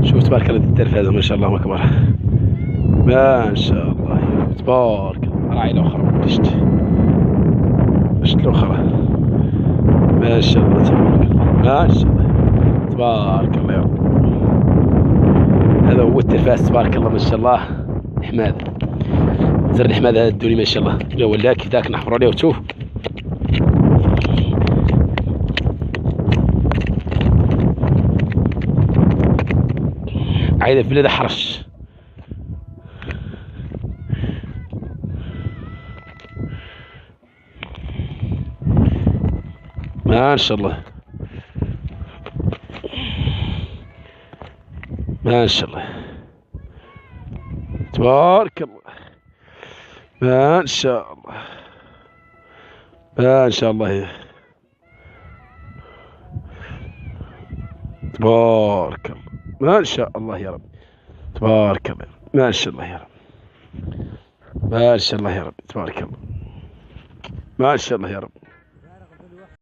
شوف تبارك الله الدرف هذا ما شاء الله اكبر. ما شاء الله تبارك الله. راعي الاخرى شفت الاخرى. ما شاء الله تبارك الله. ما شاء الله تبارك الله يا رب. هذا هو الترفاس تبارك الله ما شاء الله. حماد زر الحماد هذا الدولي ما شاء الله. لا ولاك ذاك نحفر عليه وتشوف. عايده في بلاد حرش. ما شاء الله ما شاء الله تبارك الله. ما شاء الله ما شاء الله تبارك الله. ما شاء الله يا رب تبارك الله. ما شاء الله يا رب. ما شاء الله يا رب تبارك الله. ما شاء الله يا رب.